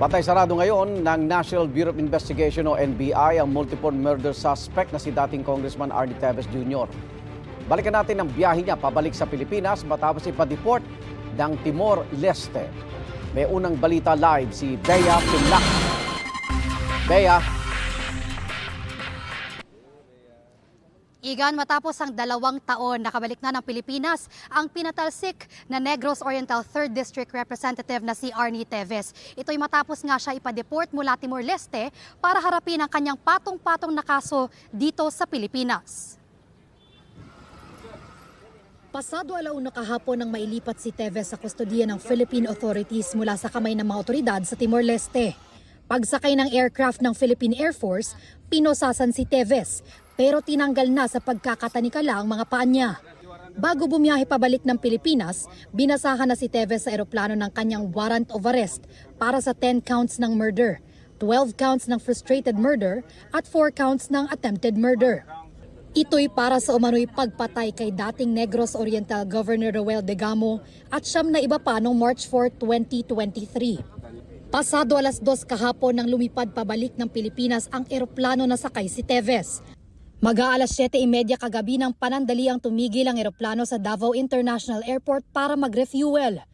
Batay sarado ngayon ng National Bureau of Investigation o NBI ang multiple murder suspect na si dating Congressman Arnie Teves Jr. Balikan natin ang biyahe niya pabalik sa Pilipinas matapos ipa-deport ng Timor-Leste. May unang balita live si Bea Pinlac. Bea. Igan, matapos ang 2 taon, nakabalik na ng Pilipinas ang pinatalsik na Negros Oriental 3rd District Representative na si Arnie Teves. Ito'y matapos nga siya ipa-deport mula Timor-Leste para harapin ang kanyang patong-patong na kaso dito sa Pilipinas. Pasado 1:00 kahapon nang mailipat si Teves sa kustodiya ng Philippine authorities mula sa kamay ng mga otoridad sa Timor-Leste. Pagsakay ng aircraft ng Philippine Air Force, pinosasan si Teves pero tinanggal na sa pagkakatanikala ang mga paa niya. Bago bumiyahe pabalik ng Pilipinas, binasahan na si Teves sa eroplano ng kanyang warrant of arrest para sa 10 counts ng murder, 12 counts ng frustrated murder at 4 counts ng attempted murder. Ito'y para sa umano'y pagpatay kay dating Negros Oriental Governor Roel Degamo at siyam na iba pa noong March 4, 2023. Pasado 2:00 kahapon nang lumipad pabalik ng Pilipinas ang eroplano na sakay si Teves. Mag-aalas 7:30 kagabi ng panandaliang tumigil ang eroplano sa Davao International Airport para mag-refuel.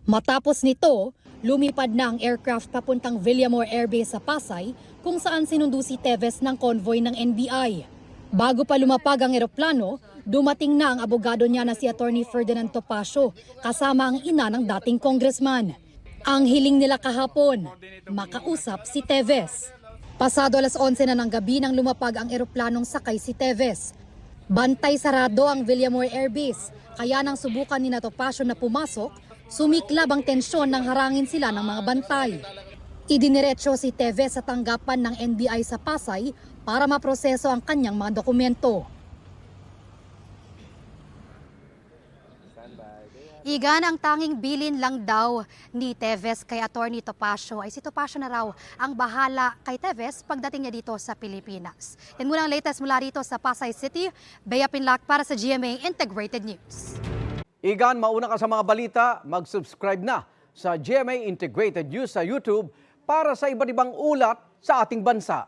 Matapos nito, lumipad na ang aircraft papuntang Villamor Air Base sa Pasay kung saan sinundo si Teves ng convoy ng NBI. Bago pa lumapag ang eroplano, dumating na ang abogado niya na si Attorney Ferdinand Topacio kasama ang ina ng dating congressman. Ang hiling nila kahapon, makausap si Teves. Pasado 11:00 na ng gabi nang lumapag ang eroplanong sakay si Teves. Bantay sarado ang Villamor Air Base, kaya nang subukan ni Topacio na pumasok, sumiklab ang tensyon nang harangin sila ng mga bantay. Idiniretso si Teves sa tanggapan ng NBI sa Pasay para maproseso ang kanyang mga dokumento. Igan, ang tanging bilin lang daw ni Teves kay Attorney Topacio ay si Topacio na raw ang bahala kay Teves pagdating niya dito sa Pilipinas. Yan muna ang latest mula rito sa Pasay City. Bea Pinlac para sa GMA Integrated News. Igan, mauna ka sa mga balita, mag-subscribe na sa GMA Integrated News sa YouTube para sa iba't ibang ulat sa ating bansa.